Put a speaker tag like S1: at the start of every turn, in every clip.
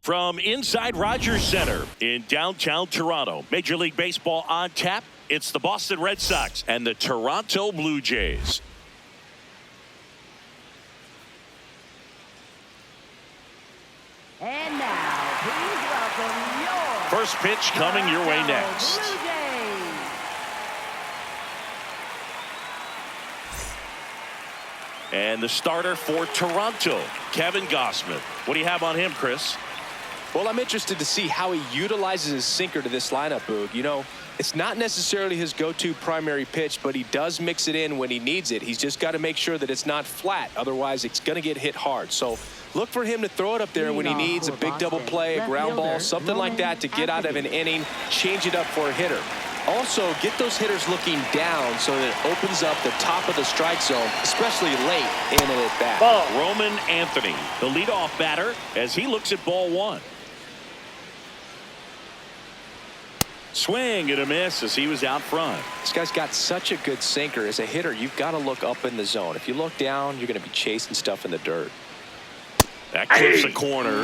S1: From inside Rogers Center in downtown Toronto, Major League Baseball on tap. It's the Boston Red Sox and the Toronto Blue Jays.
S2: And now, please welcome your
S1: first pitch coming your way next.
S2: Blue Jays.
S1: And the starter for Toronto, Kevin Gausman. What do you have on him, Chris?
S3: Well, I'm interested to see how he utilizes his sinker to this lineup, Boog. You know, it's not necessarily his go-to primary pitch, but he does mix it in when he needs it. He's just got to make sure that it's not flat. Otherwise, it's going to get hit hard. So look for him to throw it up there when he needs a big double play, a ground ball, something like that to get out of an inning, change it up for a hitter. Also, get those hitters looking down so that it opens up the top of the strike zone, especially late in an at-bat.
S1: Roman Anthony, the leadoff batter, as he looks at ball one. Swing and a miss as he was out front.
S3: This guy's got such a good sinker. As a hitter, you've got to look up in the zone. If you look down, you're going to be chasing stuff in the dirt.
S1: That clips the corner.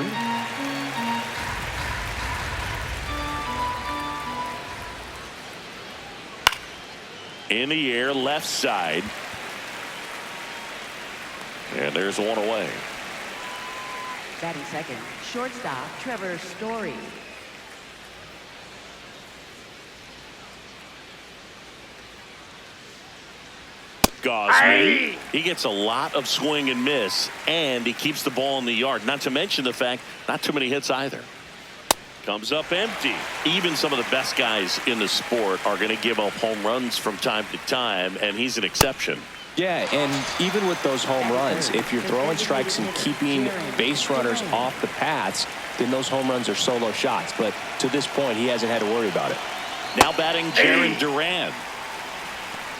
S1: In the air, left side. And there's one away.
S2: Batting second, shortstop Trevor Story.
S1: Gausman. He gets a lot of swing and miss, and he keeps the ball in the yard. Not to mention the fact, not too many hits either. Comes up empty. Even some of the best guys in the sport are going to give up home runs from time to time, and he's an exception.
S3: Yeah, and even with those home runs, if you're throwing strikes and keeping base runners off the paths, then those home runs are solo shots. But to this point, he hasn't had to worry about it.
S1: Now batting Jarren Duran.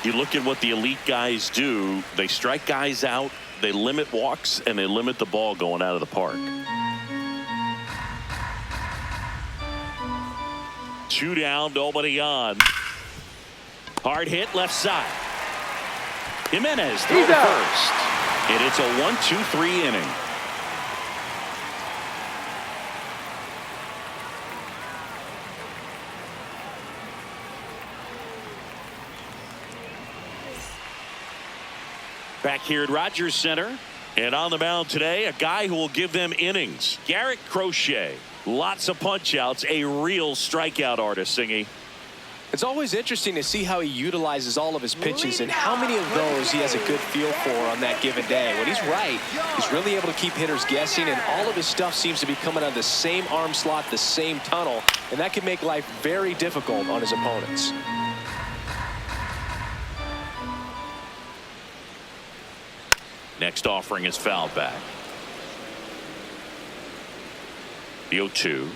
S1: You look at what the elite guys do. They strike guys out, they limit walks, and they limit the ball going out of the park. 2 down, nobody on. Hard hit left side. Jimenez throw to first. And it's a 1-2-3 inning. Back here at Rogers Center, and on the mound today, a guy who will give them innings. Garrett Crochet. Lots of punch outs, a real strikeout artist, Singy.
S3: It's always interesting to see how he utilizes all of his pitches and how many of those he has a good feel for on that given day. When he's right, he's really able to keep hitters guessing, and all of his stuff seems to be coming out of the same arm slot, the same tunnel, and that can make life very difficult on his opponents.
S1: Next offering is fouled back. The 0-2.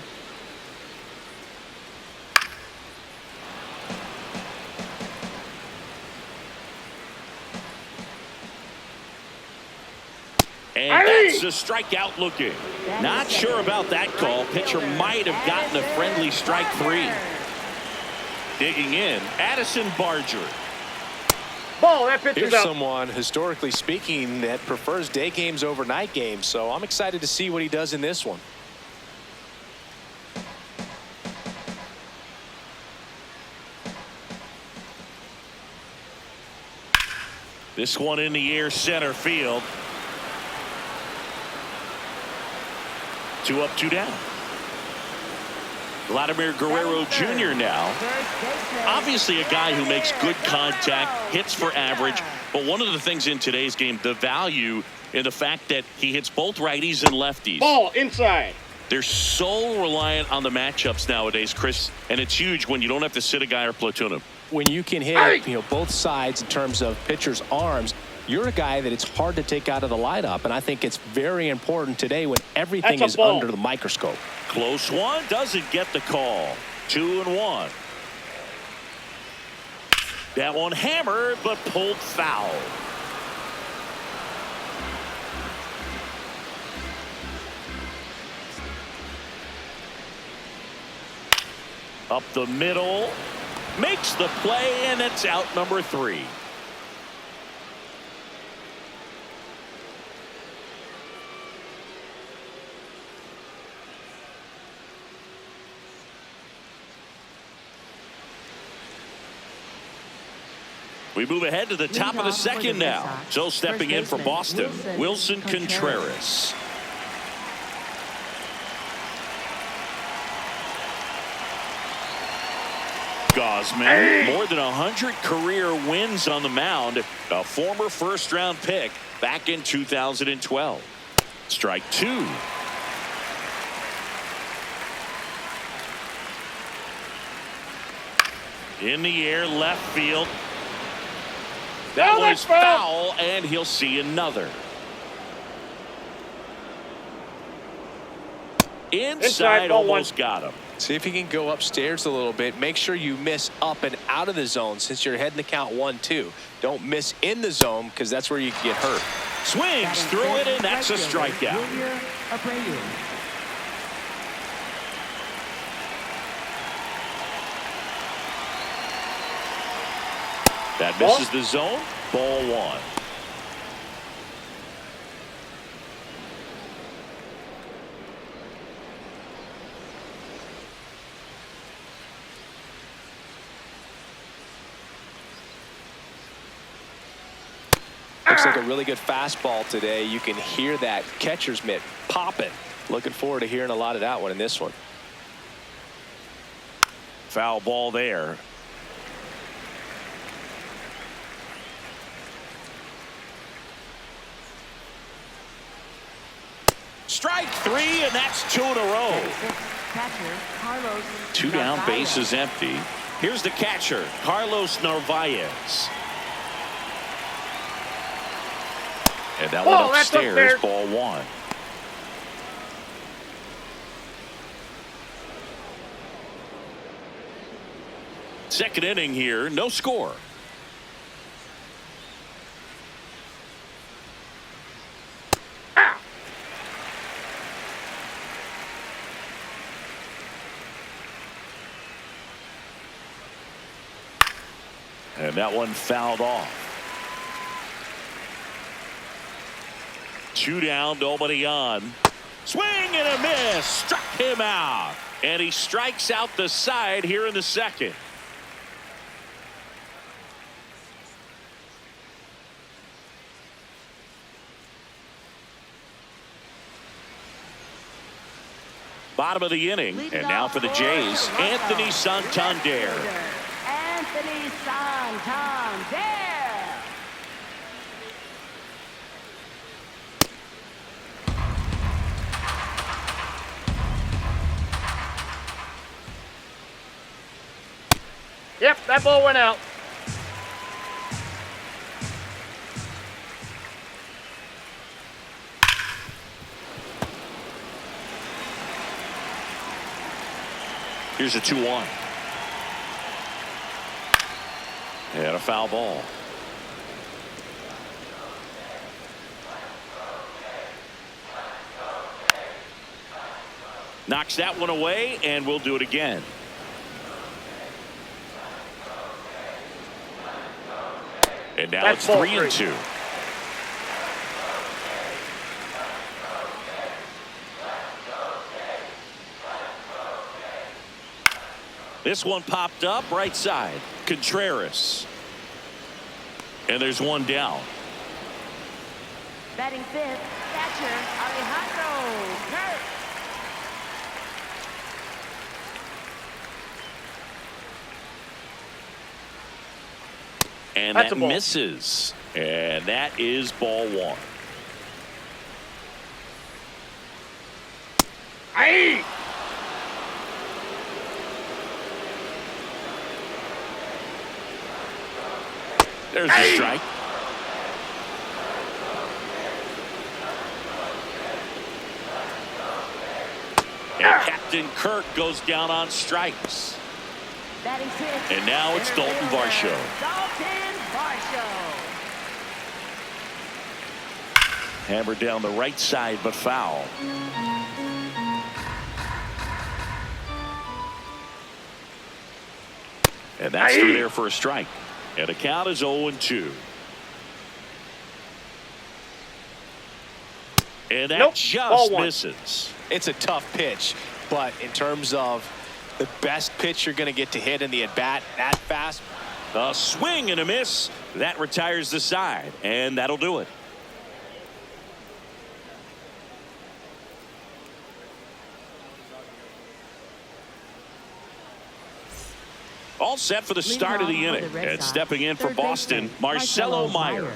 S1: And that's a strikeout looking. Not sure about that call. Pitcher might have gotten a friendly strike 3. Digging in, Addison Barger.
S4: Ball, that pitcher's
S3: Here's
S4: out.
S3: someone, historically speaking, that prefers day games over night games, so I'm excited to see what he does in this one.
S1: This one in the air, center field. 2 up, 2 down. Vladimir Guerrero Jr. now. Obviously a guy who makes good contact, hits for average, but one of the things in today's game, the value in the fact that he hits both righties and lefties.
S4: Ball inside.
S1: They're so reliant on the matchups nowadays, Chris, and it's huge when you don't have to sit a guy or platoon him.
S3: When you can hit, both sides in terms of pitchers' arms, you're a guy that it's hard to take out of the lineup, and I think it's very important today when everything is under the microscope.
S1: Close one, doesn't get the call. 2-1. That one hammered, but pulled foul. Up the middle, makes the play, and it's out number 3. We move ahead to the top of the
S2: Leadoff for the
S1: second
S2: Red
S1: now.
S2: Sox,
S1: So stepping in
S2: first
S1: for
S2: baseman,
S1: Boston, Wilson Contreras. Gosman, more than 100 career wins on the mound. A former first-round pick back in 2012. Strike two. In the air, left field. That
S4: No,
S1: one
S4: that's
S1: is
S4: foul.
S1: foul, and he'll see another. Inside,
S4: ball one.
S1: almost got him.
S3: See if you can go upstairs a little bit. Make sure you miss up and out of the zone since you're heading to count 1-2. Don't miss in the zone because that's where you can get hurt.
S1: Swings through it, and that's a strikeout. That misses the zone. Ball one.
S3: Looks like a really good fastball today. You can hear that catcher's mitt popping. Looking forward to hearing a lot of that one in this one.
S1: Foul ball there. Strike three, and that's two in a row. Two down, base is empty. Here's the catcher, Carlos Narvaez. And that one upstairs, ball one. Second inning here, no score. And that one fouled off. Two down, nobody on. Swing and a miss. Struck him out. And he strikes out the side here in the second. Bottom of the inning. And now for the Jays, Anthony Santander.
S2: Anthony Santander.
S4: Yep, that ball went out.
S1: Here's a 2-1. And a foul ball. Knocks that one away, and we'll do it again. And now
S4: That's
S1: it's
S4: ball
S1: 3-2. This one popped up right side. Contreras. And there's one down.
S2: Batting fifth, catcher Alejandro Kirk.
S1: And
S4: That's
S1: that
S4: a ball.
S1: misses. And that is ball one.
S4: Aye.
S1: There's the strike. And Captain Kirk goes down on strikes.
S2: Batting sixth.
S1: And now it's
S2: center
S1: Dalton
S2: fielder,
S1: Varsho.
S2: Dalton Varsho.
S1: Hammered down the right side, but foul. And that's through there for a strike. And the count is 0-2. And that just misses.
S3: It's a tough pitch, but in terms of the best pitch you're going to get to hit in the at-bat, that fast,
S1: A swing and a miss. That retires the side, and that'll do it. All set for the start of the inning. And stepping in for Boston, Marcelo Meyer.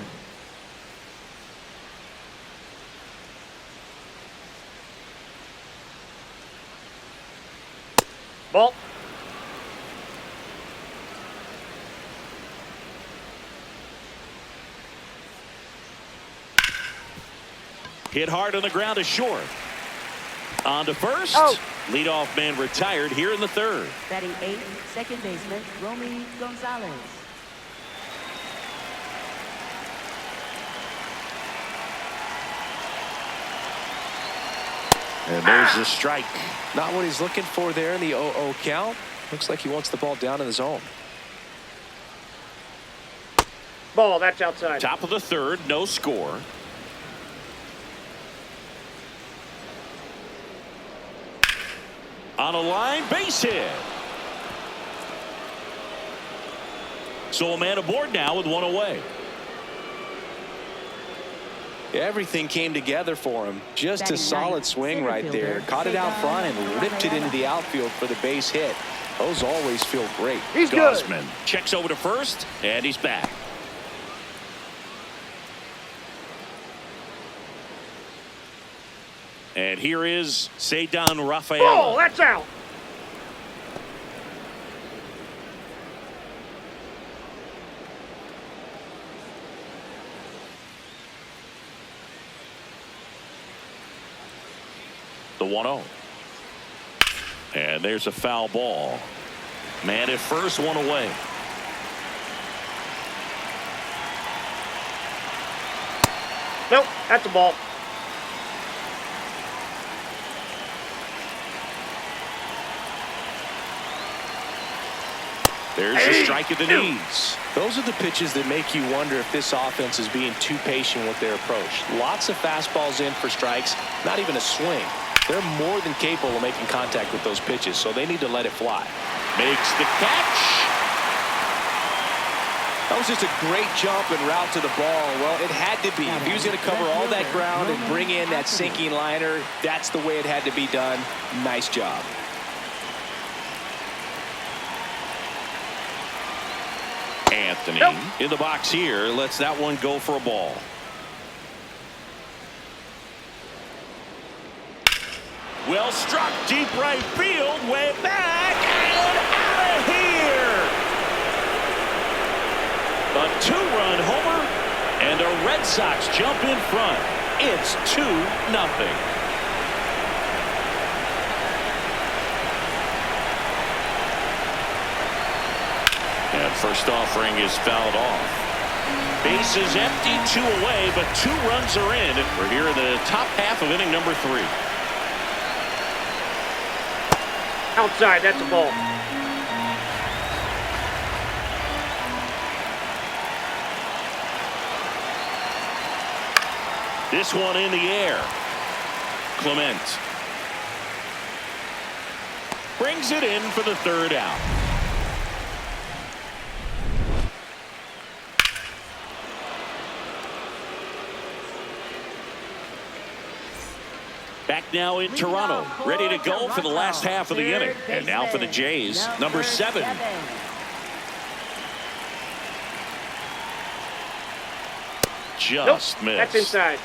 S4: Ball.
S1: Hit hard on the ground to short. On to first.
S2: Oh.
S1: Leadoff man retired here in the third.
S2: Batting 8th, second baseman, Romy Gonzalez.
S1: And there's the strike.
S3: Not what he's looking for there in the 0-0 count. Looks like he wants the ball down in the zone.
S4: Ball, that's outside.
S1: Top of the third, no score. On a line, base hit. So a man aboard now with one away.
S3: Everything came together for him. Just a solid swing right there. Caught it out front and ripped it into the outfield for the base hit. Those always feel great.
S4: He's good.
S1: Gausman checks over to first, and he's back. And here is Cedar Rafael.
S4: Ball, that's out.
S1: The 1-0. And there's a foul ball. Man at first, one away.
S4: Nope, that's a ball.
S1: There's a strike at the knees.
S3: Those are the pitches that make you wonder if this offense is being too patient with their approach. Lots of fastballs in for strikes, not even a swing. They're more than capable of making contact with those pitches, so they need to let it fly.
S1: Makes the catch.
S3: That was just a great jump and route to the ball. Well, it had to be. If he was going to cover all that ground and bring in that sinking liner, that's the way it had to be done. Nice job.
S1: Anthony in the box here lets that one go for a ball. Well struck, deep right field, way back, and out of here. A two-run homer, and the Red Sox jump in front. It's 2-0. And first offering is fouled off. Base is empty, 2 away, but 2 runs are in. We're here in the top half of inning number 3.
S4: Outside, that's a ball.
S1: This one in the air. Clement brings it in for the third out. Back now in Toronto, ready to go for the last half of the inning. And now for the Jays, number 7. Just missed.
S4: That's inside.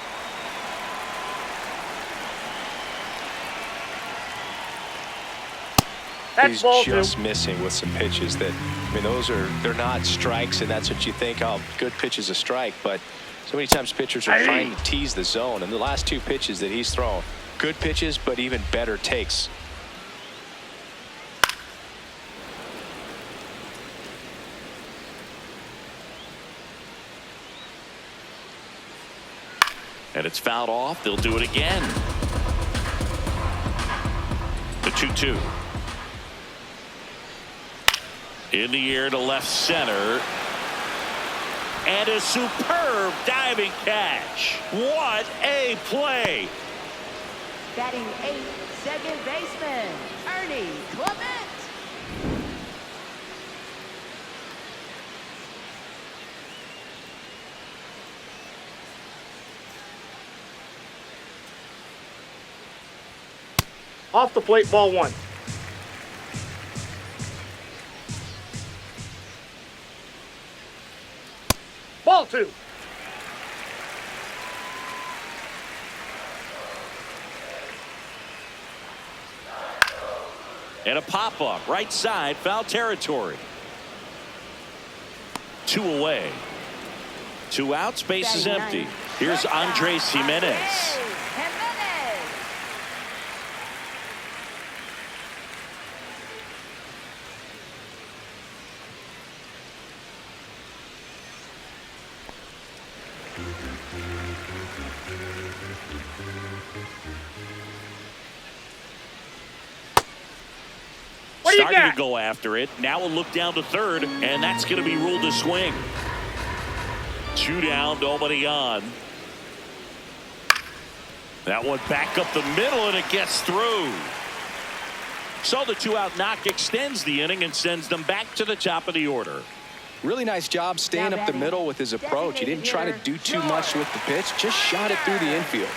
S4: That's ball
S3: He's
S4: two.
S3: just missing with some pitches that, I mean, they're not strikes, and that's what you think, oh, good pitch is a strike. But so many times pitchers are trying to tease the zone, and the last 2 pitches that he's thrown, good pitches, but even better takes.
S1: And it's fouled off. They'll do it again. The 2-2. In the air to left center. And a superb diving catch. What a play.
S2: Batting 8th, second baseman, Ernie Clement.
S4: Off the plate, ball 1. Ball 2.
S1: And a pop-up, right side, foul territory. 2 away. 2 outs, base is empty. Here's Andres Jimenez. Starting to go after it. Now a look down to third, and that's going to be ruled a swing. 2 down, nobody on. That one back up the middle, and it gets through. So the 2-out knock extends the inning and sends them back to the top of the order.
S3: Really nice job staying up the middle with his approach. He didn't try to do too much with the pitch, just shot it through the infield.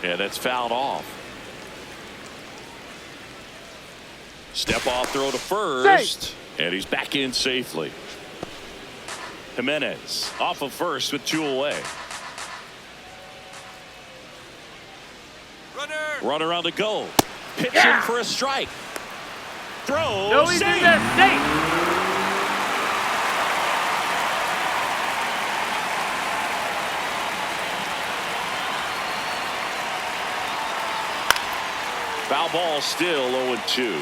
S1: Yeah, that's fouled off. Step off throw to first. And he's back in safely. Jimenez off of first with 2 away. Runner on the go. Pitching for a strike. Throw.
S4: No, he's in there. Safe.
S1: Foul ball, still 0-2.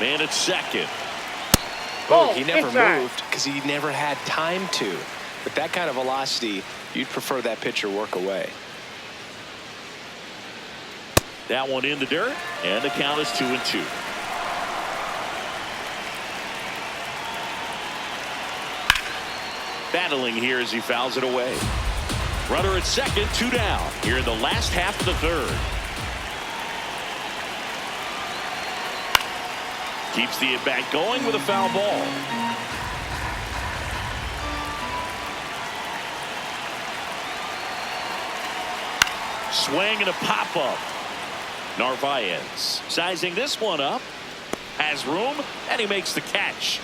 S1: Man at second.
S4: Ball,
S3: he never
S4: inside.
S3: moved because he never had time to. With that kind of velocity, you'd prefer that pitcher work away.
S1: That one in the dirt, and the count is 2-2. Battling here as he fouls it away. Runner at second, 2 down. Here in the last half of the third. Keeps the at-bat going with a foul ball. Swing and a pop-up. Narvaez sizing this one up. Has room, and he makes the catch.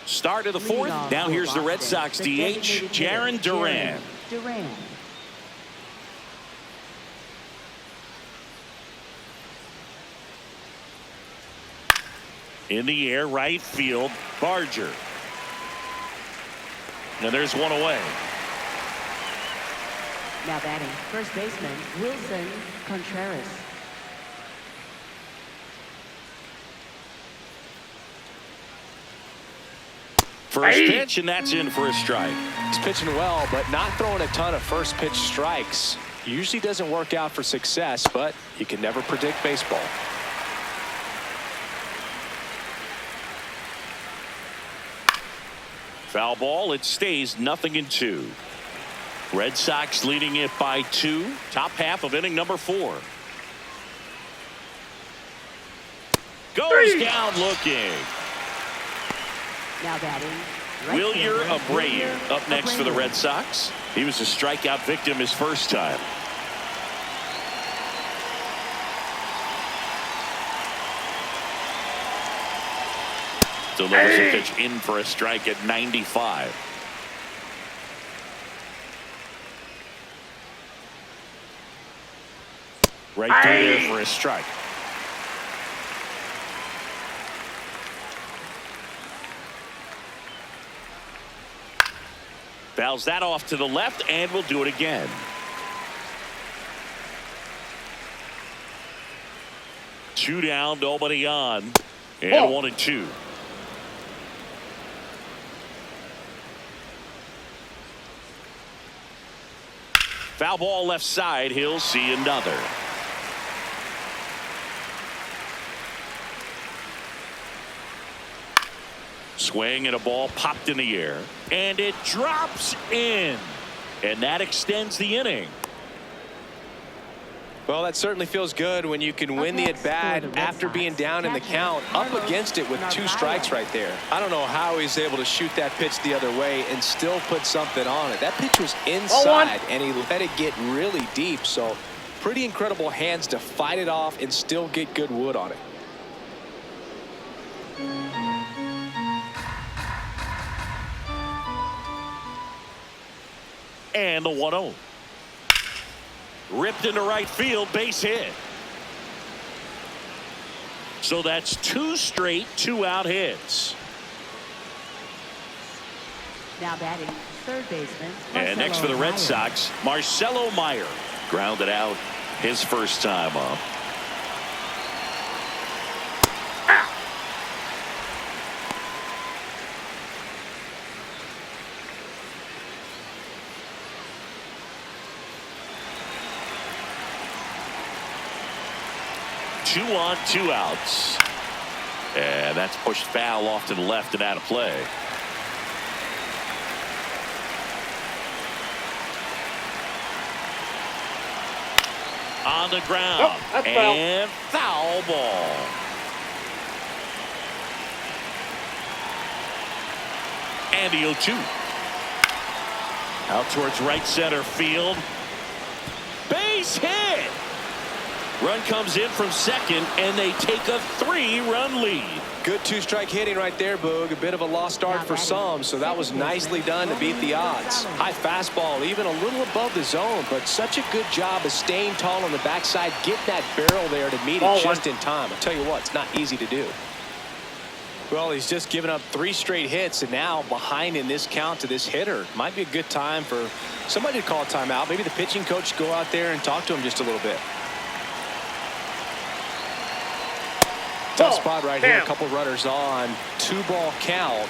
S1: Start of the fourth. Now here's the Red Sox DH, Jarren Duran. In the air, right field, Barger. And there's one away.
S2: Now batting, first baseman Wilson Contreras.
S1: First pitch, and that's in for a strike.
S3: He's pitching well, but not throwing a ton of first pitch strikes. Usually doesn't work out for success, but you can never predict baseball.
S1: Foul ball, it stays 0-2. Red Sox leading it by 2. Top half of inning number 4. Goes down looking.
S2: Now batting,
S1: Wilyer Abreu up next for the Red Sox. He was a strikeout victim his first time. Delivers a pitch in for a strike at 95. Right through there for a strike. Fouls that off to the left, and we'll do it again. Two down, nobody on, and 1-2. Foul ball left side. He'll see another. Swing and a ball popped in the air. And it drops in. And that extends the inning.
S3: Well, that certainly feels good when you can win the at-bat after being down in the count, up against it with 2 strikes right there. I don't know how he's able to shoot that pitch the other way and still put something on it. That pitch was inside, and he let it get really deep. So pretty incredible hands to fight it off and still get good wood on it.
S1: And the 1-0. Ripped into right field, base hit. So that's 2 straight 2-out hits.
S2: Now batting third baseman.
S1: And next for the Red Sox, Marcelo Meyer. Grounded out his first time up. 2 on, 2 outs. And that's pushed foul off to the left and out of play. On the ground.
S4: Oh,
S1: and foul ball. And the 0-2. Out towards right center field. Base hit. Run comes in from second, and they take a 3-run lead.
S3: Good 2-strike hitting right there, Boog. A bit of a lost start for some, so that was nicely done to beat the odds. High fastball, even a little above the zone, but such a good job of staying tall on the backside, getting that barrel there to meet it just in time. I'll tell you what, it's not easy to do. Well, he's just given up 3 straight hits, and now behind in this count to this hitter. Might be a good time for somebody to call a timeout. Maybe the pitching coach go out there and talk to him just a little bit. Tough spot right here. A couple runners on. 2-ball count.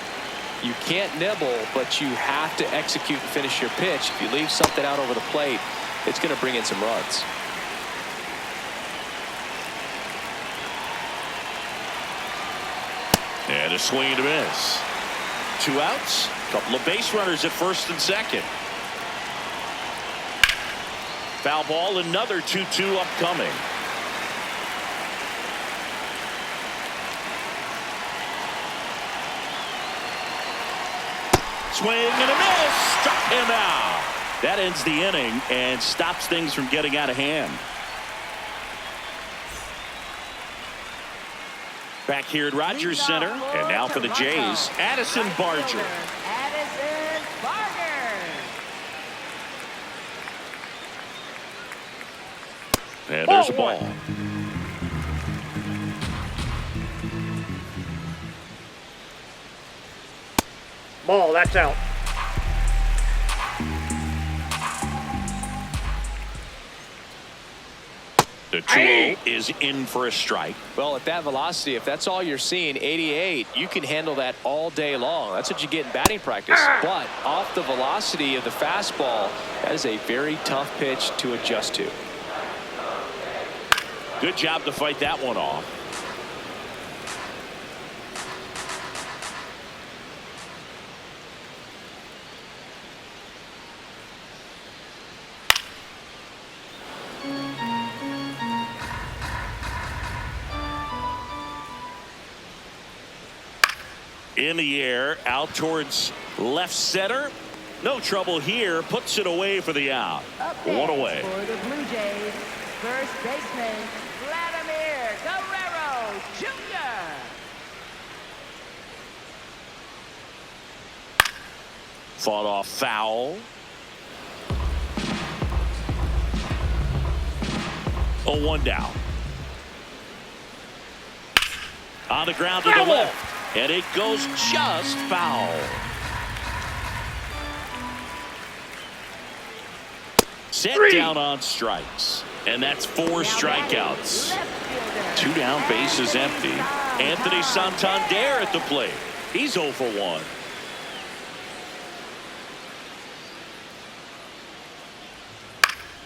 S3: You can't nibble, but you have to execute and finish your pitch. If you leave something out over the plate, it's going to bring in some runs.
S1: And a swing and a miss. 2 outs. A couple of base runners at first and second. Foul ball. Another 2-2 upcoming. Swing and a miss. Struck him out. That ends the inning and stops things from getting out of hand. Back here at Rogers Center, and now for the Jays, Addison Barger.
S2: Addison Barger.
S1: And there's a ball.
S4: Ball, that's out.
S1: The 2-0 is in for a strike.
S3: Well, at that velocity, if that's all you're seeing, 88, you can handle that all day long. That's what you get in batting practice. But off the velocity of the fastball, that is a very tough pitch to adjust to.
S1: Good job to fight that one off. In the air, out towards left center. No trouble here. Puts it away for the out. One away.
S2: For the Blue Jays, first baseman, Vladimir Guerrero Jr.
S1: Fought off foul. 0-1 down. On the ground to the left. And it goes just foul. Set down on strikes. And that's 4 strikeouts. 2 down, bases empty. Anthony Santander at the plate. He's 0 for 1.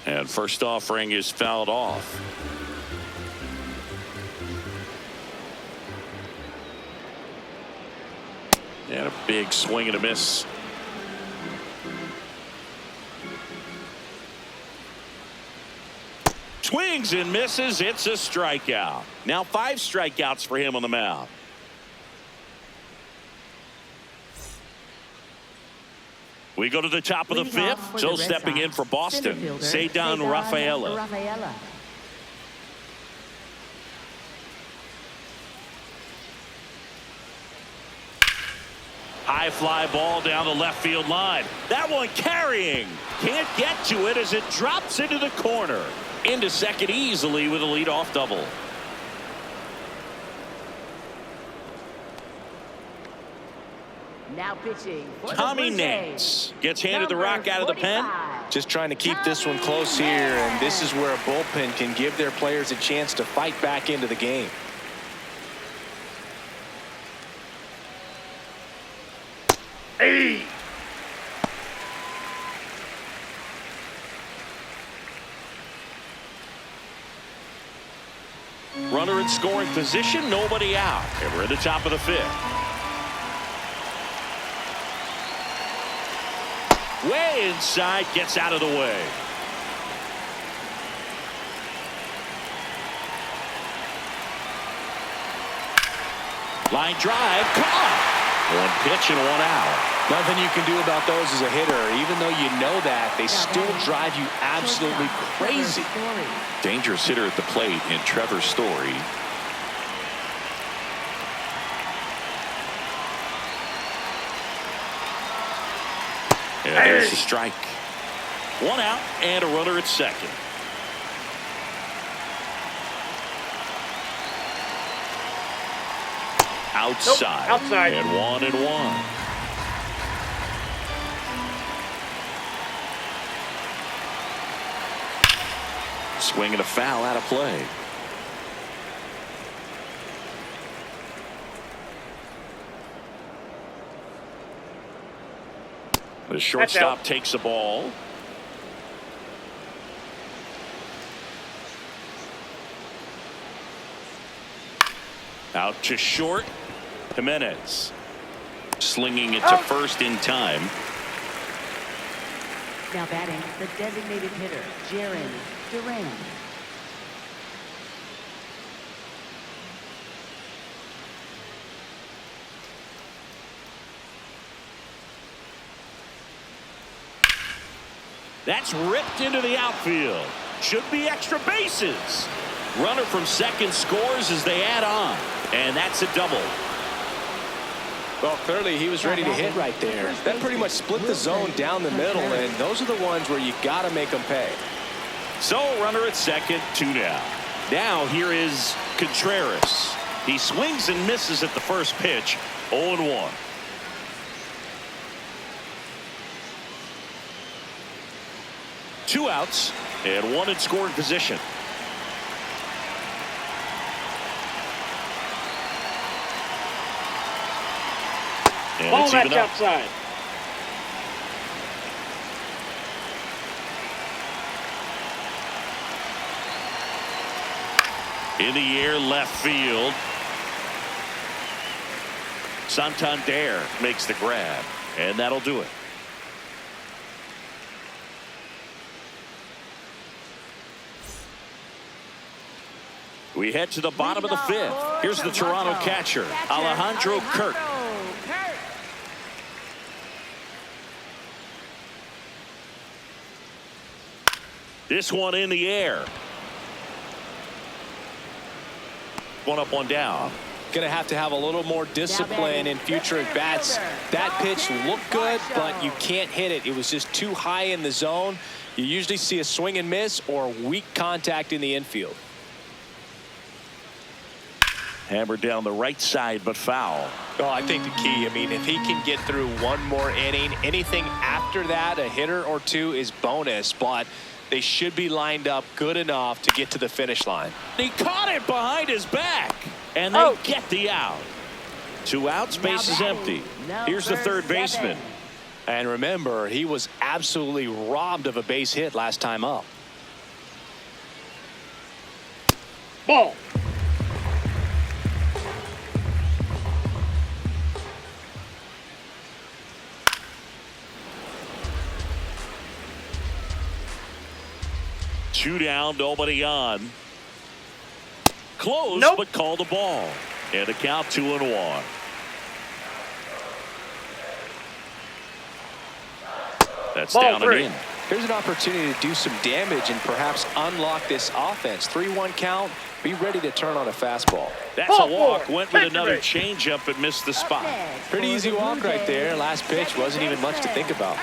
S1: And first offering is fouled off. And a big swing and a miss. Swings and misses. It's a strikeout. Now 5 strikeouts for him on the mound. We go to the top of the 5th. So stepping in for Boston, Ceddanne Rafaela. High fly ball down the left field line. That one carrying. Can't get to it as it drops into the corner. Into second easily with a leadoff double.
S2: Now pitching for
S1: Tommy
S2: the Blue
S1: Nance
S2: Jays,
S1: gets handed the rock out of the pen.
S2: 45.
S3: Just trying to keep this one close here, and this is where a bullpen can give their players a chance to fight back into the game.
S4: Hey!
S1: Runner in scoring position, nobody out. And we're at the top of the 5th. Way inside, gets out of the way. Line drive, caught. 1 pitch and 1 out.
S3: Nothing you can do about those as a hitter. Even though you know that, they still drive you absolutely crazy.
S1: Dangerous hitter at the plate in Trevor Story. And there's the strike. 1 out and a runner at second. Outside.
S4: Nope, outside.
S1: And 1-1. Swing and a foul out of play. The shortstop takes the ball. Out to short. Jimenez slinging it to first in time.
S2: Now batting the designated hitter, Jaron Duran.
S1: That's ripped into the outfield. Should be extra bases. Runner from second scores as they add on. And that's a double.
S3: Well, clearly he was ready to hit right there. That pretty much split the zone down the middle, and those are the ones where you got to make them pay.
S1: So runner at second, 2 down. Now here is Contreras. He swings and misses at the first pitch. 0-1. Two outs and 1 in scoring position. And
S4: Ball
S1: it's
S4: that's
S1: even up.
S4: outside.
S1: In the air, left field. Santander makes the grab, and that'll do it. We head to the bottom of the 5th. Here's the Toronto catcher, Alejandro Kirk. This one in the air. 1 up, 1 down.
S3: Going to have a little more discipline in future at bats. That pitch looked good, but you can't hit it. It was just too high in the zone. You usually see a swing and miss or weak contact in the infield.
S1: Hammered down the right side, but foul.
S3: Well, I think the key, I mean, if he can get through 1 more inning, anything after that, a hitter or 2 is bonus, but they should be lined up good enough to get to the finish line.
S1: He caught it behind his back, and they get the out. 2 outs, base is empty. Here's the third baseman.
S3: And remember, he was absolutely robbed of a base hit last time up.
S4: Ball.
S1: 2 down, nobody on. Close,
S4: Nope.
S1: but call the ball. And the count 2-1. That's
S4: Ball
S1: down
S4: 3.
S1: and in.
S3: Here's an opportunity to do some damage and perhaps unlock this offense. 3-1 count. Be ready to turn on a fastball.
S1: That's
S4: Ball
S1: a walk.
S4: 4.
S1: Went with
S4: Take
S1: another
S4: it.
S1: changeup but missed the spot.
S3: Pretty easy walk right there. Last pitch wasn't even much to think about.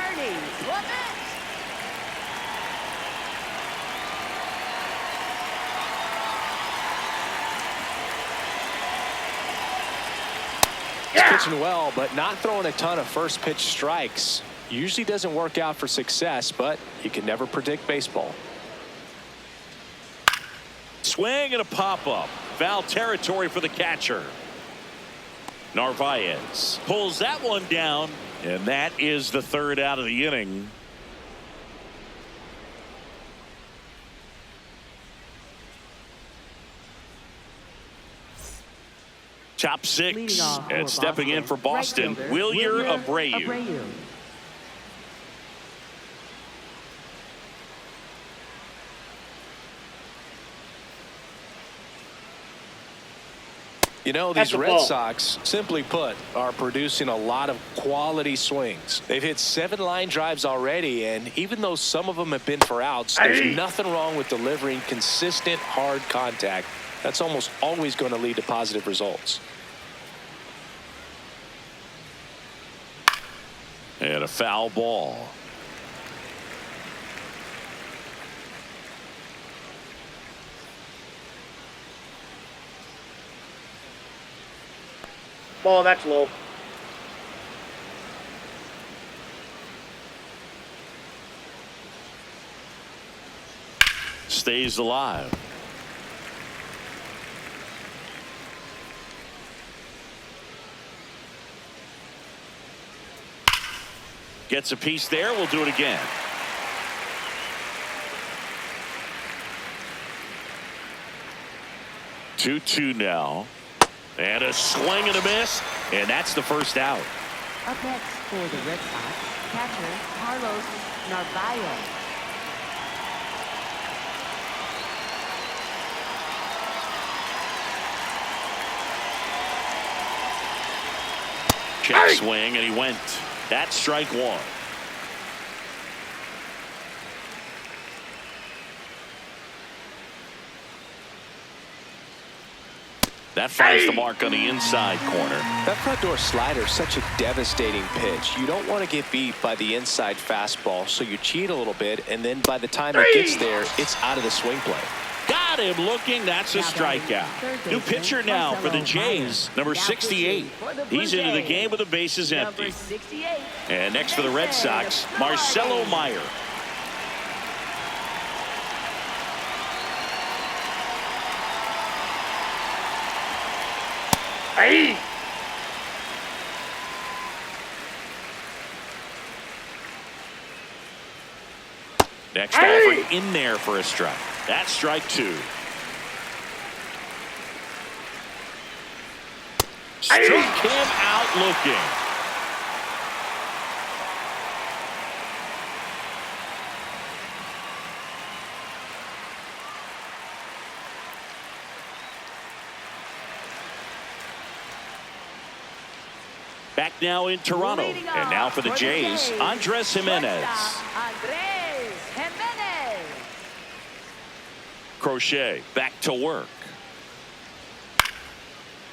S3: He's pitching well, but not throwing a ton of first pitch strikes. Usually doesn't work out for success, but you can never predict baseball.
S1: Swing and a pop-up. Foul territory for the catcher. Narvaez pulls that one down, and that is the 3rd out of the inning. Top 6, and stepping in for Boston, Wilyer Abreu.
S3: You know, these Red Sox, simply put, are producing a lot of quality swings. They've hit 7 line drives already, and even though some of them have been for outs, there's nothing wrong with delivering consistent, hard contact. That's almost always going to lead to positive results.
S1: And a foul ball.
S4: Ball, that's low.
S1: Stays alive. Gets a piece there. We'll do it again. Two now. And a swing and a miss. And that's the first out.
S2: Up next for the Red Sox, catcher Carlos Narvaez.
S1: Check swing, and he went. That's strike 1. That finds the mark on the inside corner.
S3: That front door slider is such a devastating pitch. You don't want to get beat by the inside fastball, so you cheat a little bit, and then by the time it gets there, it's out of the swing play.
S1: Got him looking. That's a strikeout. New pitcher now for the Jays, number 68. He's into the game with the bases empty. And next for the Red Sox, Marcelo Meyer.
S4: Hey!
S1: Next offer in there for a strike. That's strike 2. Struck him out looking. Back now in Toronto. And now for the Jays, Andres Jimenez. Crochet back to work.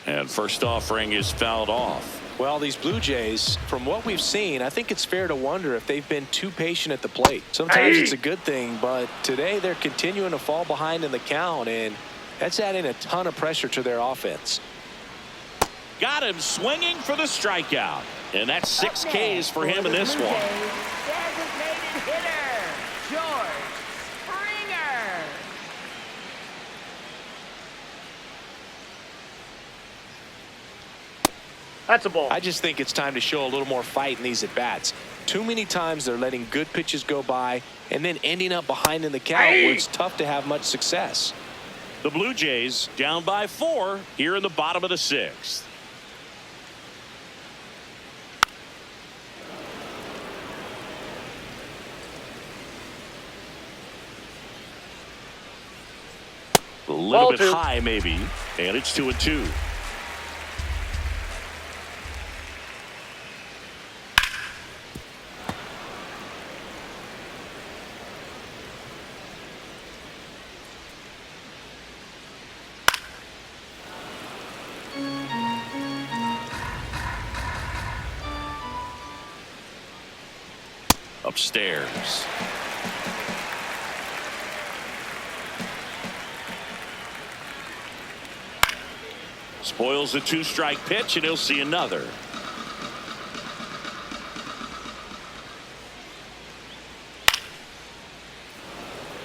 S1: And first offering is fouled off.
S3: Well, these Blue Jays, from what we've seen, I think it's fair to wonder if they've been too patient at the plate. Sometimes it's a good thing, but today they're continuing to fall behind in the count, and that's adding a ton of pressure to their offense.
S1: Got him swinging for the strikeout. And that's 6 Ks for him in this one.
S2: Designated hitter, George Springer.
S4: That's a ball.
S3: I just think it's time to show a little more fight in these at-bats. Too many times they're letting good pitches go by and then ending up behind in the count where it's tough to have much success.
S1: The Blue Jays down by 4 here in the bottom of the 6th. A little
S4: Ball
S1: bit
S4: two.
S1: high, maybe. And it's 2-2. Upstairs. Spoils a 2-strike pitch, and he'll see another.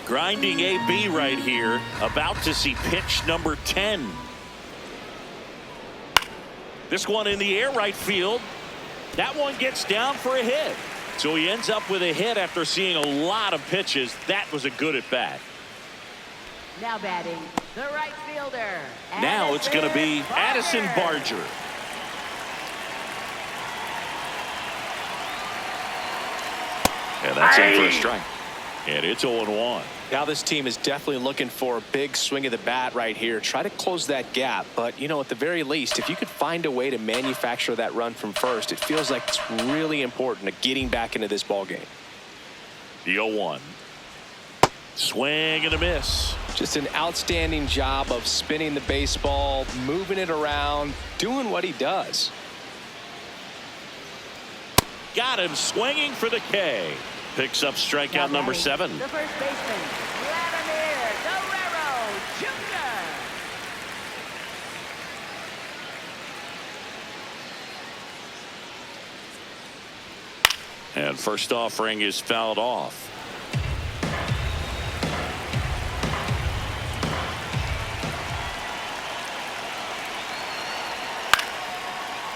S1: Grinding AB right here, about to see pitch number 10. This one in the air, right field. That one gets down for a hit. So he ends up with a hit after seeing a lot of pitches. That was a good at bat.
S2: Now batting, the right fielder.
S1: Now it's going to be Addison Barger. And that's in for a strike. And it's 0-1.
S3: Now this team is definitely looking for a big swing of the bat right here. Try to close that gap. But, you know, at the very least, if you could find a way to manufacture that run from first, it feels like it's really important to getting back into this ball game.
S1: The 0-1. Swing and a miss.
S3: Just an outstanding job of spinning the baseball, moving it around, doing what he does.
S1: Got him swinging for the K. Picks up strikeout number 7.
S2: The first baseman, Vladimir Guerrero Jr.
S1: And first offering is fouled off.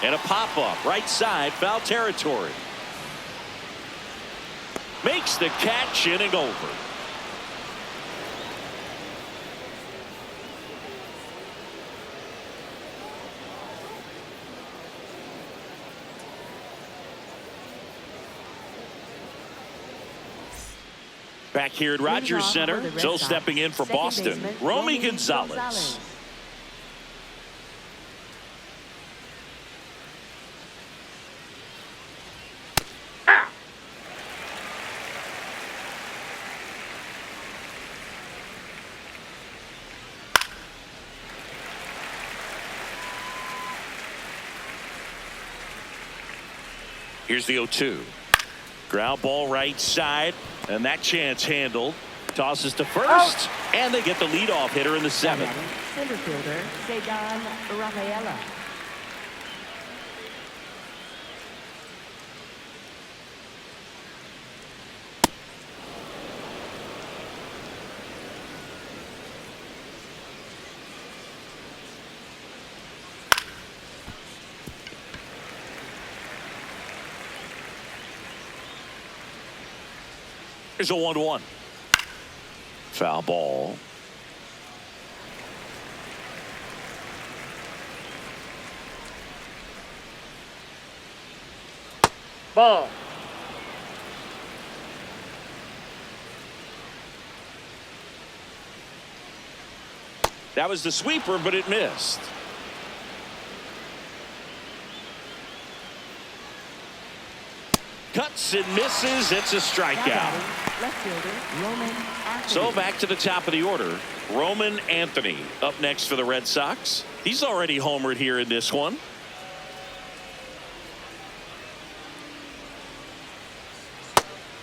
S1: And a pop-up right side, foul territory. Makes the catch, inning over. Back here at Rogers Center, so stepping in for Boston, Romy Gonzalez. Here's the 0-2. Ground ball right side, and that chance handled. Tosses to first, and they get the leadoff hitter in the 7th.
S2: Center fielder, Cedar Rafaela.
S1: Here's a 1-1. Foul ball.
S4: Ball.
S1: That was the sweeper, but it missed. Cuts and misses. It's a strikeout.
S2: Left fielder, Roman Anthony.
S1: So back to the top of the order. Roman Anthony up next for the Red Sox. He's already homered here in this one.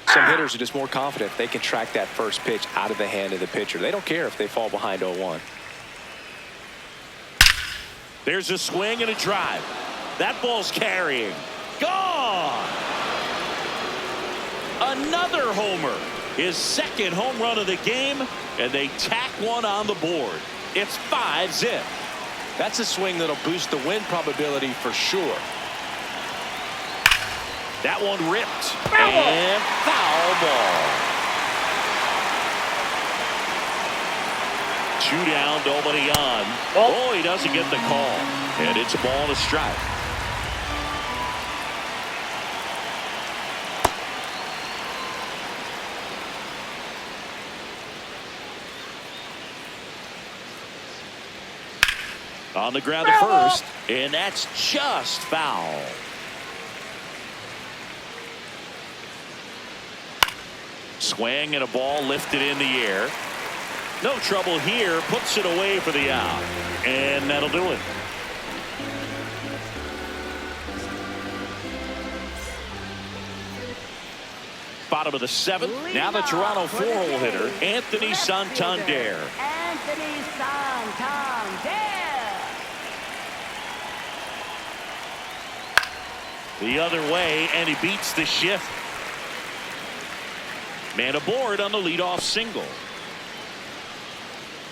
S3: Some hitters are just more confident if they can track that first pitch out of the hand of the pitcher. They don't care if they fall behind 0-1.
S1: There's a swing and a drive. That ball's carrying. Gone! Another homer. His second home run of the game, and they tack one on the board. It's 5-zip.
S3: That's a swing that'll boost the win probability for sure.
S1: That one ripped.
S4: Foul ball.
S1: And foul ball. 2 down, nobody on.
S4: Ball.
S1: Oh, he doesn't get the call. And it's a ball and a strike. On the ground at first, and that's just foul. Swing and a ball lifted in the air. No trouble here. Puts it away for the out. And that'll do it. Bottom of the seventh. Now the Toronto four-hole hitter, Anthony Santander.
S2: Anthony Santander.
S1: The other way, and he beats the shift. Man aboard on the leadoff single.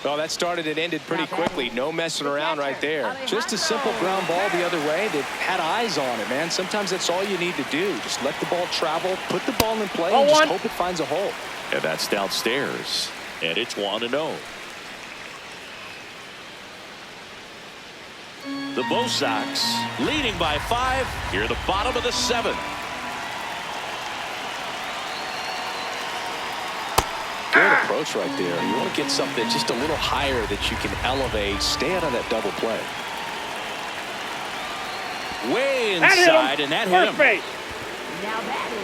S3: Well, that started and ended pretty quickly. No messing around right there. Just a simple ground ball the other way that had eyes on it, man. Sometimes that's all you need to do. Just let the ball travel, put the ball in play, and just hope it finds a hole.
S1: And that's downstairs. And it's 1-0. The Bo Sox leading by 5 here at the bottom of the 7th.
S3: Good approach right there. You want to get something just a little higher that you can elevate. Stay out of that double play.
S1: Way inside, and that hit him.
S2: Now batting,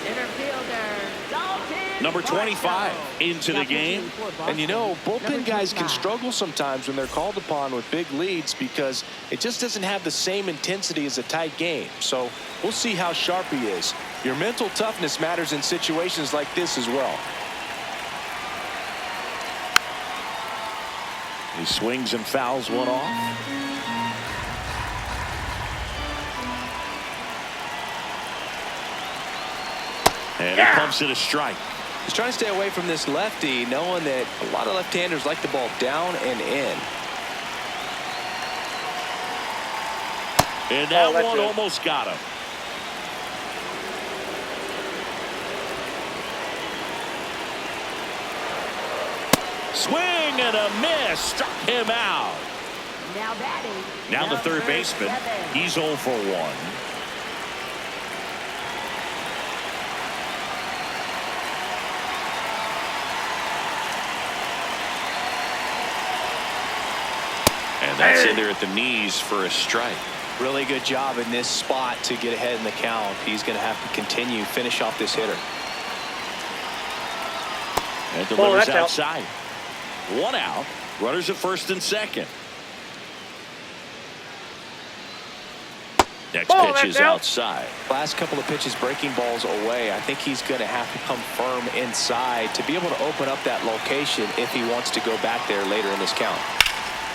S2: center fielder Dalton.
S1: Number 25 into the game.
S3: And you know, bullpen guys can struggle sometimes when they're called upon with big leads because it just doesn't have the same intensity as a tight game. So we'll see how sharp he is. Your mental toughness matters in situations like this as well.
S1: He swings and fouls one off. And he pumps it a strike.
S3: He's trying to stay away from this lefty, knowing that a lot of left-handers like the ball down and in.
S1: And that one almost got him. Swing and a miss. Struck him out.
S2: Now batting.
S1: Now the third baseman. He's 0 for 1. And that's in there at the knees for a strike.
S3: Really good job in this spot to get ahead in the count. He's going to have to continue, finish off this hitter.
S1: And delivers outside. 1 out. Runners at first and second. Next pitch is outside.
S3: Last couple of pitches breaking balls away. I think he's going to have to come firm inside to be able to open up that location if he wants to go back there later in this count.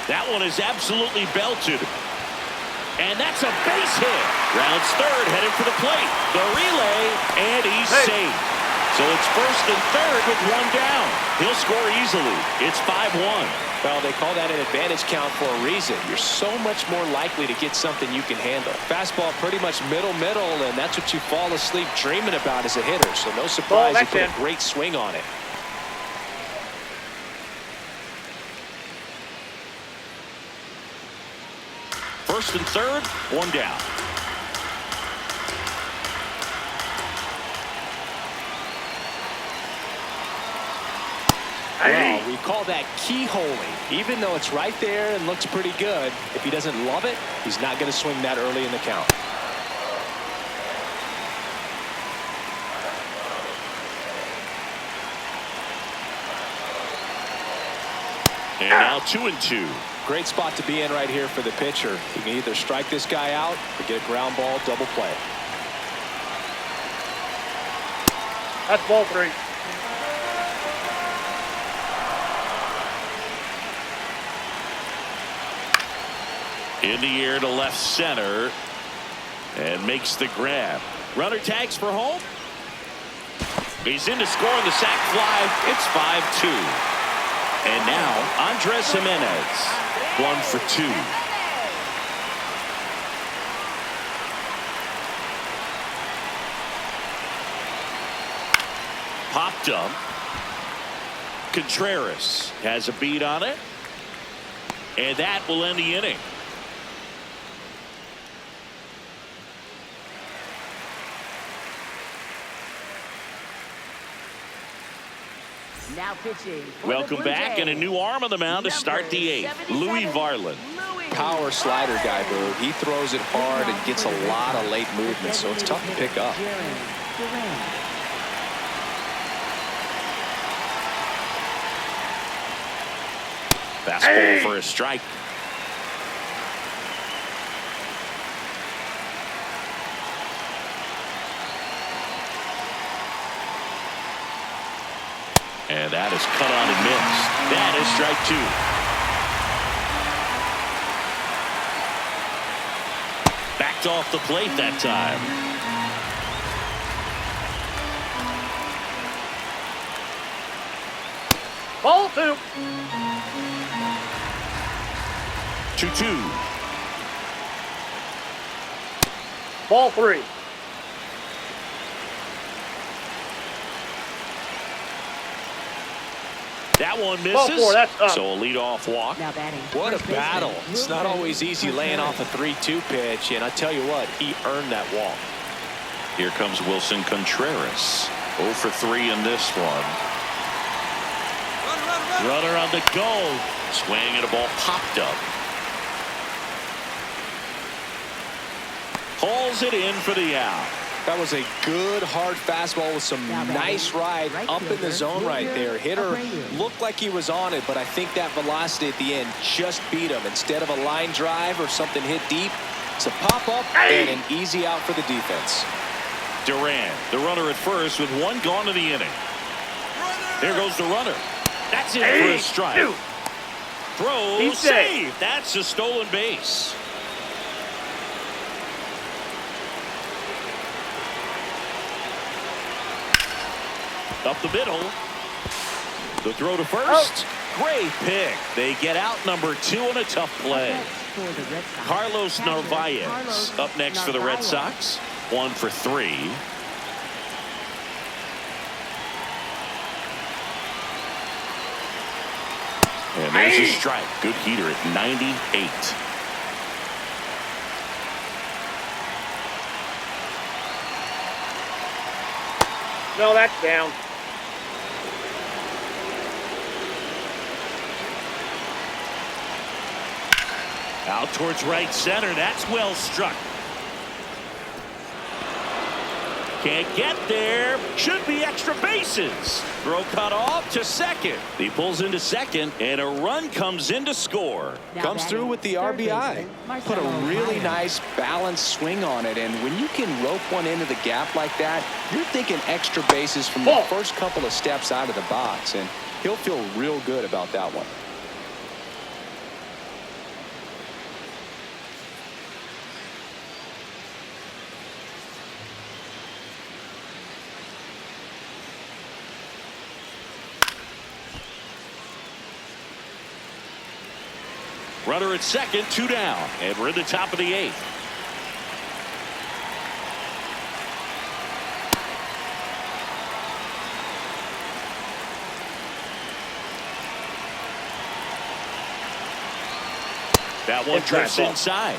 S1: That one is absolutely belted. And that's a base hit. Rounds third, headed for the plate. The relay, and he's safe. So it's first and third with 1 down. He'll score easily. It's 5-1.
S3: Well, they call that an advantage count for a reason. You're so much more likely to get something you can handle. Fastball pretty much middle, and that's what you fall asleep dreaming about as a hitter. So no surprise you put a great swing on it.
S1: First and third, 1 down.
S3: Well, we call that keyholing. Even though it's right there and looks pretty good, if he doesn't love it, he's not going to swing that early in the count.
S1: And now 2-2.
S3: Great spot to be in right here for the pitcher. He can either strike this guy out or get a ground ball double play.
S4: That's ball 3.
S1: In the air to left center. And makes the grab. Runner tags for home. He's in to score on the sac fly. It's 5-2. And now Andres Jimenez. 1 for 2. Popped up. Contreras has a beat on it. And that will end the inning.
S2: Now pitching.
S1: Welcome back, and a new arm on the mound to start the 8th. Louis Varland.
S2: Louis
S3: power slider guy, Boog. He throws it hard and gets a lot of late movement, so it's tough to pick up.
S1: Fastball for a strike. And that is cut on and missed. That is strike 2. Backed off the plate that time.
S4: Ball 2.
S1: 2-2.
S4: Ball 3.
S1: That one
S4: Ball
S1: misses.
S4: 4. That's up.
S1: So a leadoff walk.
S2: Now batting.
S3: What a
S2: first baseman,
S3: battle. It's not always easy laying off a 3-2 pitch, and I tell you what, he earned that walk.
S1: Here comes Wilson Contreras. 0 for 3 in this one. Runner on the go. Swing and a ball popped up. Pulls it in for the out.
S3: That was a good hard fastball with some nice ride up in the zone right there. Hitter looked like he was on it, but I think that velocity at the end just beat him. Instead of a line drive or something hit deep, it's a pop-up and an easy out for the defense.
S1: Durant, the runner at first with 1 gone in the inning. There goes the runner. That's it for a strike. Throw, save. That's a stolen base. Up the middle. The throw to first. Great pick. They get out number 2 on a tough play. Carlos Narvaez up next for the Red Sox. 1 for 3. And there's a strike. Good heater at 98.
S4: No, that's down.
S1: Out towards right center. That's well struck. Can't get there. Should be extra bases. Throw cut off to second. He pulls into second, and a run comes in to score.
S3: Comes through with the RBI. Put a really nice balanced swing on it, and when you can rope one into the gap like that, you're thinking extra bases from the first couple of steps out of the box, and he'll feel real good about that one.
S1: Runner at second, 2 down, and we're in the top of the 8th. That one drifts inside.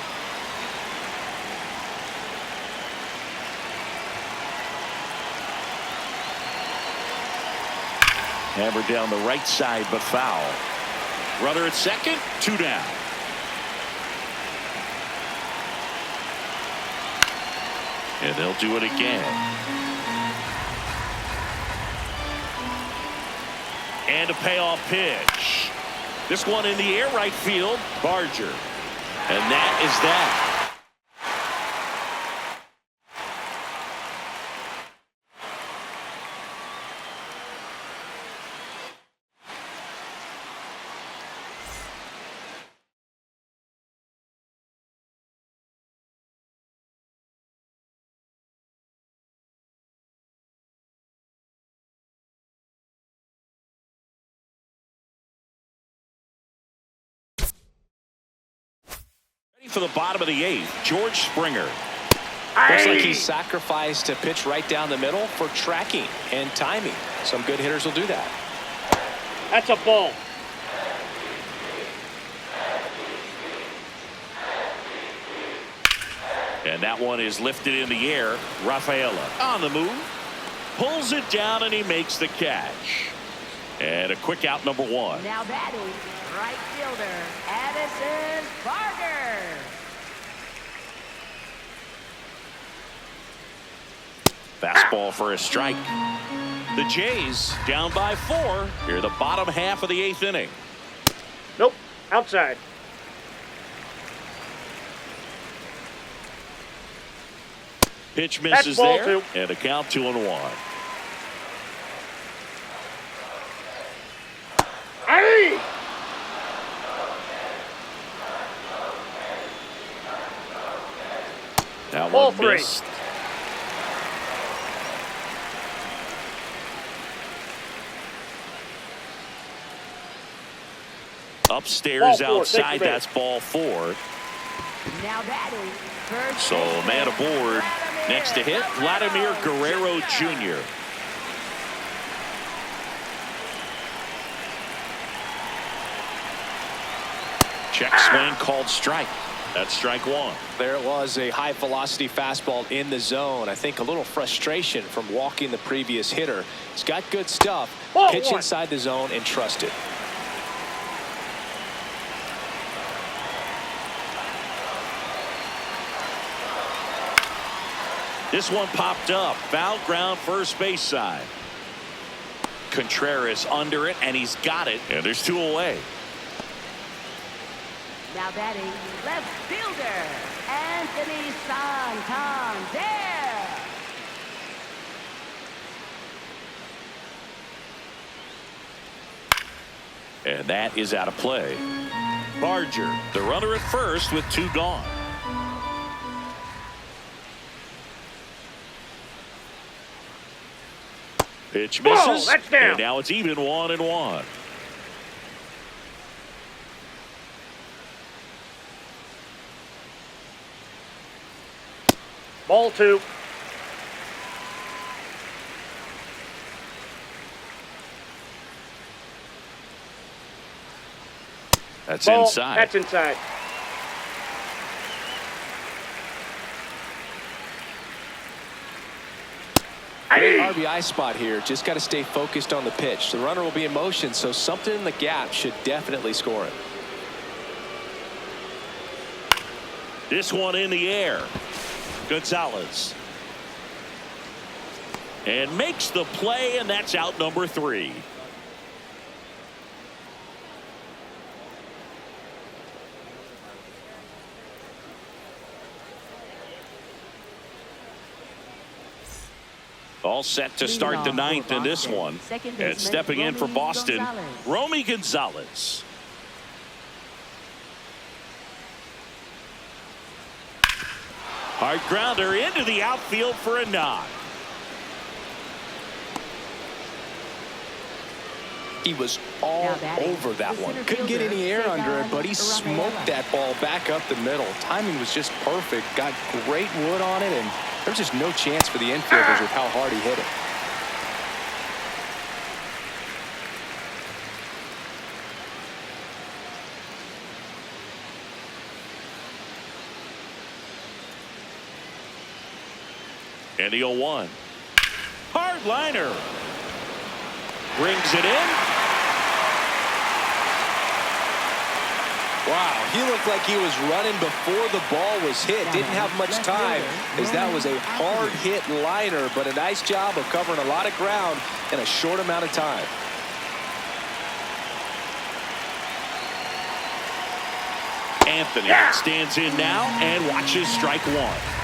S1: Hammered down the right side, but foul. Runner at second, 2 down. And they'll do it again. And a payoff pitch. This one in the air right field. Barger. And that is that. For the bottom of the 8th, George Springer.
S3: Looks like he sacrificed a pitch right down the middle for tracking and timing. Some good hitters will do that.
S4: That's a ball.
S1: And that one is lifted in the air. Rafaela on the move. Pulls it down and he makes the catch. And a quick out, number one.
S2: Now batting, right fielder, Addison Barger.
S1: Fastball for a strike. The Jays down by 4 here, the bottom half of the 8th inning.
S4: Nope. Outside.
S1: Pitch misses
S4: ball
S1: there,
S4: two.
S1: and a count 2-1.
S4: Hey!
S1: That
S4: Ball
S1: one
S4: three.
S1: missed. Upstairs
S4: Ball four,
S1: outside,
S4: take the
S1: that's ball 4.
S2: Now batting, first
S1: So
S2: baseman,
S1: man aboard.
S2: Vladimir
S1: Next to hit, Vladimir Guerrero Jr. Check swing called strike. That's strike 1.
S3: There it was, a high velocity fastball in the zone. I think a little frustration from walking the previous hitter. He's got good stuff.
S4: Ball
S3: Pitch
S4: one.
S3: inside the zone and trust it.
S1: This one popped up. Foul ground first base side. Contreras under it, and he's got it. And there's 2 away.
S2: Now batting, left fielder, Anthony Santander.
S1: And that is out of play. Barger, the runner at first with 2 gone. Pitch misses.
S4: That's down.
S1: And now it's even 1-1.
S4: Ball 2.
S1: That's
S4: Ball.
S1: inside.
S4: That's inside.
S3: Great RBI spot here. Just got to stay focused on the pitch. The runner will be in motion, so something in the gap should definitely score it.
S1: This one in the air. Gonzalez. And makes the play, and that's out number 3. All set to start the 9th in this one. And stepping in for Boston, Romy Gonzalez. Hard grounder into the outfield for a knock.
S3: He was all over that one. Couldn't get any air under it, but he smoked that ball back up the middle. Timing was just perfect. Got great wood on it, and there's just no chance for the infielders with how hard he hit it.
S1: And the 0-1. Hard liner. Brings it in.
S3: Wow, he looked like he was running before the ball was hit. Didn't have much time, as that was a hard hit liner, but a nice job of covering a lot of ground in a short amount of time.
S1: Anthony stands in now and watches strike 1.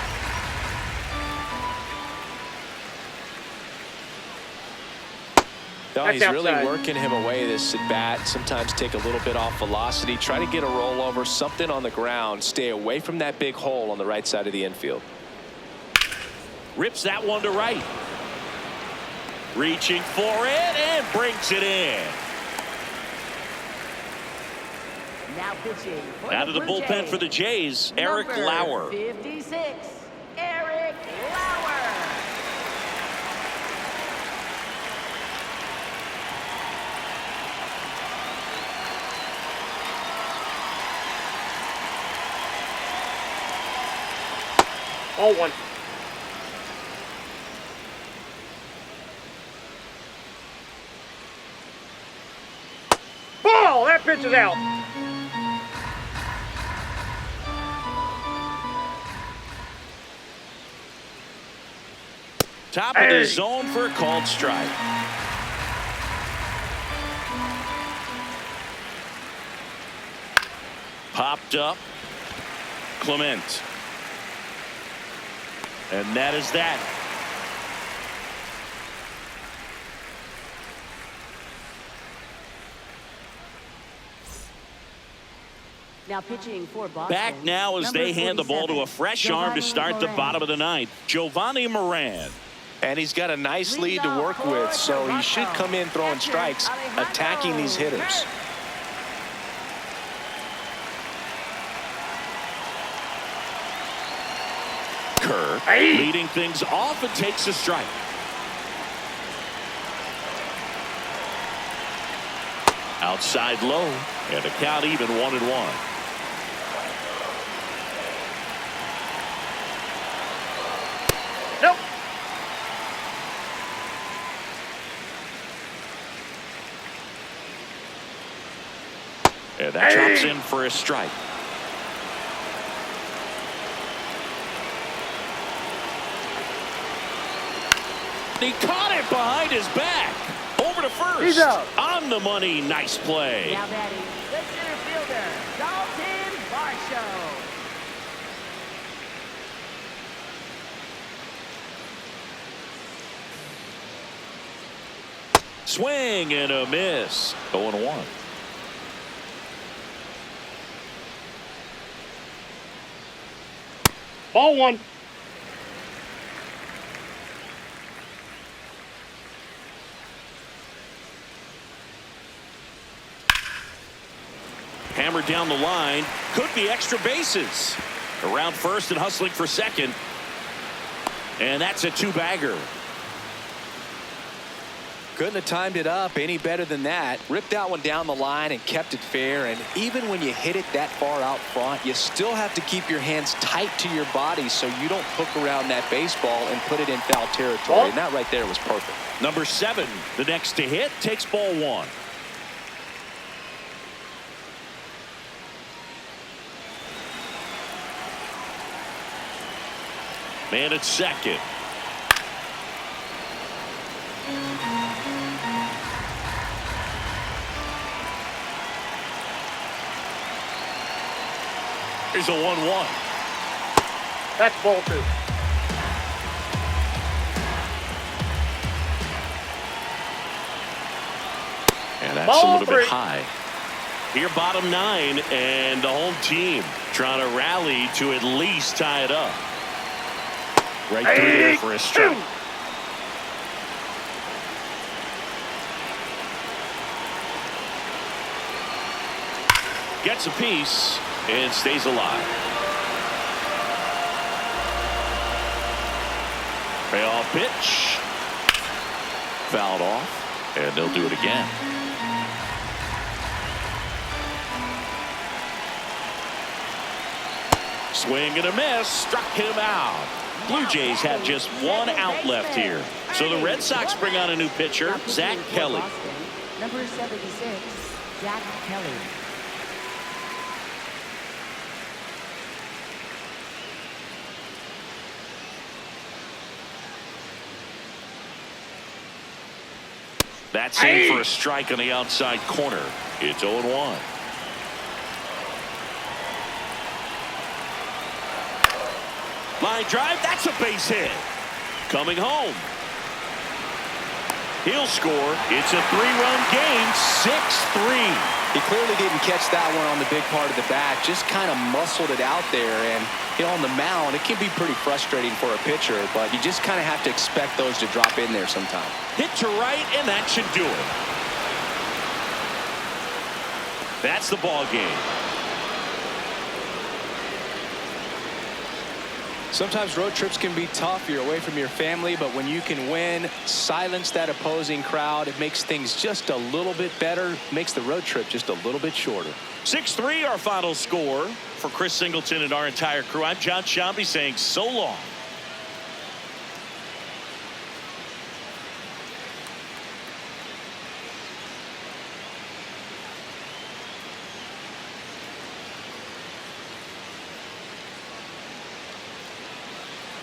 S3: No, he's really working him away this at bat. Sometimes take a little bit off velocity, try to get a rollover, something on the ground, stay away from that big hole on the right side of the infield.
S1: Rips that one to right. Reaching for it and brings it in.
S2: Now pitching for
S1: Out of the bullpen
S2: Jays,
S1: for the Jays, Eric
S2: number
S1: Lauer.
S2: 56, Eric Lauer.
S4: Ball 1. ball. That pitch is out.
S1: Top of the zone for a called strike. Popped up. Clement. And that is that.
S2: Now pitching for Boston.
S1: Back now as they hand the ball to a fresh arm to start the bottom of the ninth. Giovanni Moran.
S3: And he's got a nice lead to work with, so he should come in throwing strikes, attacking these hitters.
S1: Kerr leading things off and takes a strike. Outside low, and a count even 1-1.
S4: Nope.
S1: And that drops in for a strike. He caught it behind his back. Over to first.
S4: He's out.
S1: On the money. Nice play.
S2: Now batting, the center fielder, Dalton Varsho.
S1: Swing and a miss. 0-1.
S4: Ball one.
S1: Hammered down the line. Could be extra bases. Around first and hustling for second. And that's a two-bagger.
S3: Couldn't have timed it up any better than that. Ripped that one down the line and kept it fair. And even when you hit it that far out front, you still have to keep your hands tight to your body so you don't hook around that baseball and put it in foul territory. And that right there was perfect.
S1: Number 7, the next to hit, takes ball 1. Man at second. Here's a 1-1.
S4: That's ball two.
S1: And that's
S4: Ball
S1: a little
S4: three.
S1: bit high. Here, bottom 9, and the home team trying to rally to at least tie it up. Right through there for a strike. Gets a piece and stays alive. Payoff pitch. Fouled off, and they'll do it again. Swing and a miss. Struck him out. Blue Jays have just one out left here. So the Red Sox bring on a new pitcher, Zach Kelly.
S2: Number 76, Zach Kelly.
S1: That's in for a strike on the outside corner. It's 0-1. Line drive, that's a base hit. Coming home. He'll score. It's a 3-run game, 6-3.
S3: He clearly didn't catch that one on the big part of the bat. Just kind of muscled it out there. And, you know, on the mound, it can be pretty frustrating for a pitcher, but you just kind of have to expect those to drop in there sometime.
S1: Hit to right, and that should do it. That's the ball game.
S3: Sometimes road trips can be tough. You're away from your family, but when you can win, silence that opposing crowd, it makes things just a little bit better, makes the road trip just a little bit shorter.
S1: 6-3 our final score. For Chris Singleton and our entire crew, I'm John Shambi saying so long.